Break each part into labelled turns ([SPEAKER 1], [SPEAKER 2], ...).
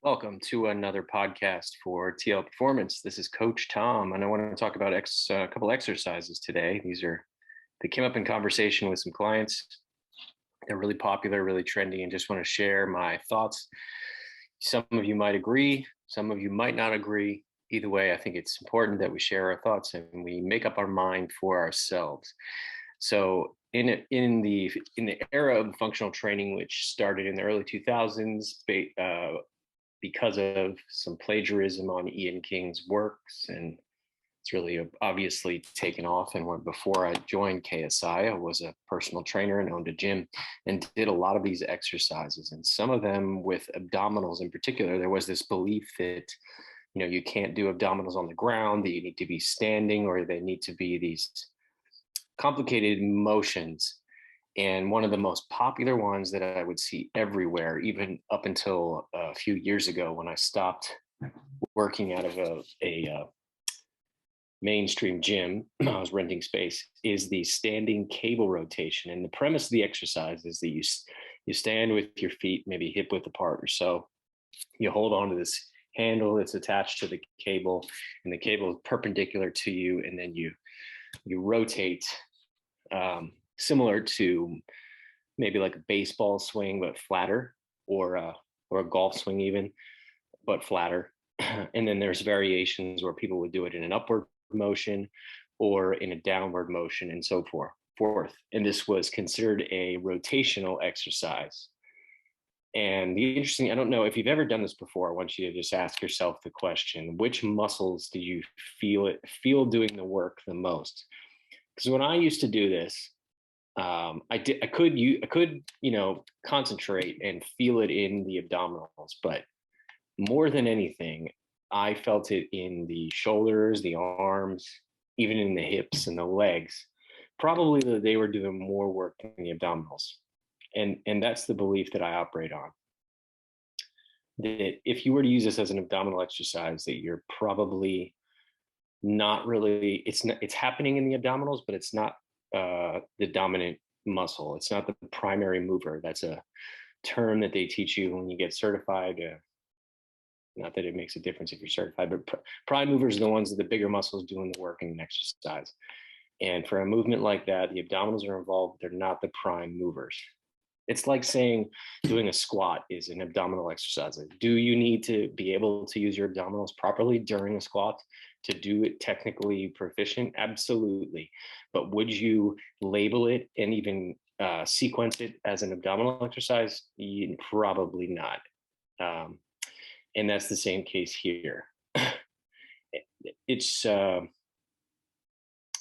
[SPEAKER 1] Welcome to another podcast for TL Performance. This is Coach Tom, and I want to talk about a couple exercises today. They came up in conversation with some clients. They're really popular, really trendy, and just want to share my thoughts. Some of you might agree, some of you might not agree. Either way, I think it's important that we share our thoughts and we make up our mind for ourselves. So in the era of functional training, which started in the early 2000s, because of some plagiarism on Ian King's works, and it's really obviously taken off. And before I joined KSI, I was a personal trainer and owned a gym and did a lot of these exercises, and some of them with abdominals in particular. There was this belief that you can't do abdominals on the ground, that you need to be standing, or they need to be these complicated motions. And one of the most popular ones that I would see everywhere, even up until a few years ago when I stopped working out of a mainstream gym, I was renting space, is the standing cable rotation. And the premise of the exercise is that you stand with your feet maybe hip width apart or so. You hold on to this handle that's attached to the cable, and the cable is perpendicular to you, and then you rotate, similar to maybe like a baseball swing but flatter, or a golf swing even, but flatter. And then there's variations where people would do it in an upward motion or in a downward motion, and so forth. And this was considered a rotational exercise. And I don't know if you've ever done this before. I want you to just ask yourself the question: which muscles did you feel doing the work the most? Because when I used to do this, I could concentrate and feel it in the abdominals, but more than anything, I felt it in the shoulders, the arms, even in the hips and the legs. Probably that they were doing more work than the abdominals. And that's the belief that I operate on. That if you were to use this as an abdominal exercise, that you're probably not really, it's happening in the abdominals, but it's not the dominant muscle. It's not the primary mover. That's a term that they teach you when you get certified. Not that it makes a difference if you're certified, but prime movers are the ones that the bigger muscles doing the work in an exercise. And for a movement like that, the abdominals are involved. They're not the prime movers. It's like saying doing a squat is an abdominal exercise. Do you need to be able to use your abdominals properly during a squat to do it technically proficient? Absolutely. But would you label it and even sequence it as an abdominal exercise? Probably not. And that's the same case here. It's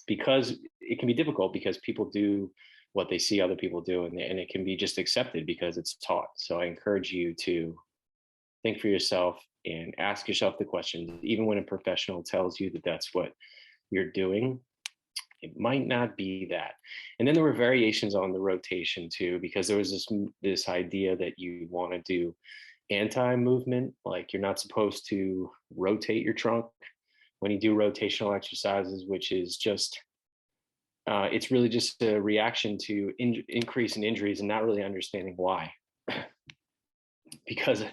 [SPEAKER 1] because it can be difficult because people do what they see other people do, and it can be just accepted because it's taught. So I encourage you to think for yourself and ask yourself the question. Even when a professional tells you that that's what you're doing, it might not be that. And then there were variations on the rotation too, because there was this idea that you want to do anti-movement, like you're not supposed to rotate your trunk when you do rotational exercises, which is just it's really just a reaction to increase in injuries and not really understanding why. Because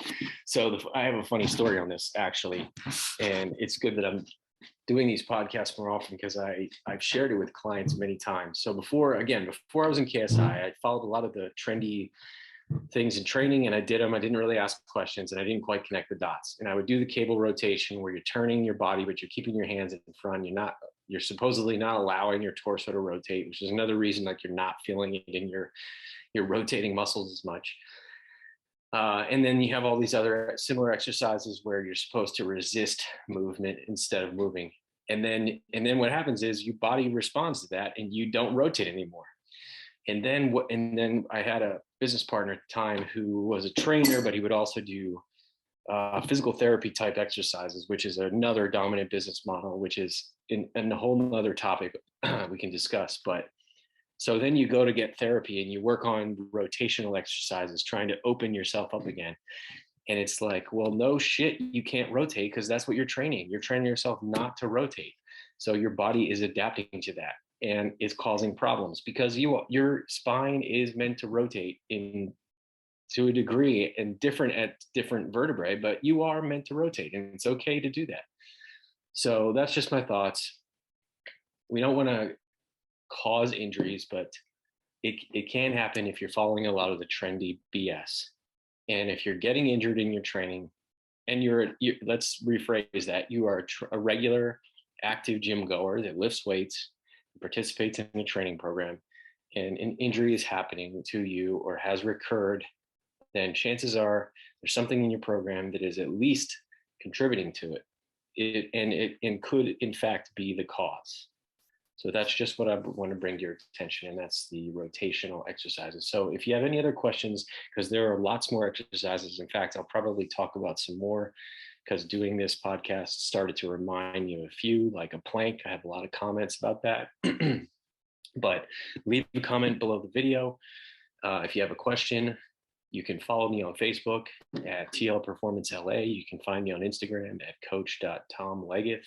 [SPEAKER 1] I have a funny story on this actually, and it's good that I'm doing these podcasts more often because I've shared it with clients many times. So before I was in KSI, I followed a lot of the trendy things in training, and I did them. I didn't really ask questions, and I didn't quite connect the dots. And I would do the cable rotation where you're turning your body, but you're keeping your hands in front. You're supposedly not allowing your torso to rotate, which is another reason like you're not feeling it in your rotating muscles as much. And then you have all these other similar exercises where you're supposed to resist movement instead of moving. And then what happens is your body responds to that, and you don't rotate anymore. And then I had a business partner at the time who was a trainer, but he would also do physical therapy type exercises, which is another dominant business model, which is in a whole other topic we can discuss. But so then you go to get therapy and you work on rotational exercises, trying to open yourself up again. And it's like, well, no shit, you can't rotate because that's what you're training. You're training yourself not to rotate. So your body is adapting to that, and it's causing problems because your spine is meant to rotate in to a degree and different at different vertebrae, but you are meant to rotate and it's okay to do that. So that's just my thoughts. We don't want to cause injuries, but it can happen if you're following a lot of the trendy BS. And if you're getting injured in your training and let's rephrase that, you are a regular active gym goer that lifts weights, participates in a training program, and an injury is happening to you or has recurred, then chances are there's something in your program that is at least contributing to it could in fact be the cause. So that's just what I want to bring to your attention, and that's the rotational exercises. So if you have any other questions, because there are lots more exercises. In fact, I'll probably talk about some more because doing this podcast started to remind me of a few, like a plank. I have a lot of comments about that. But leave a comment below the video. If you have a question, you can follow me on Facebook at TL Performance LA. You can find me on Instagram at coach.tomleggett.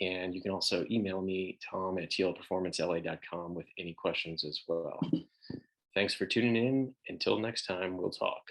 [SPEAKER 1] And you can also email me, tom@tlperformancela.com with any questions as well. Thanks for tuning in. Until next time, we'll talk.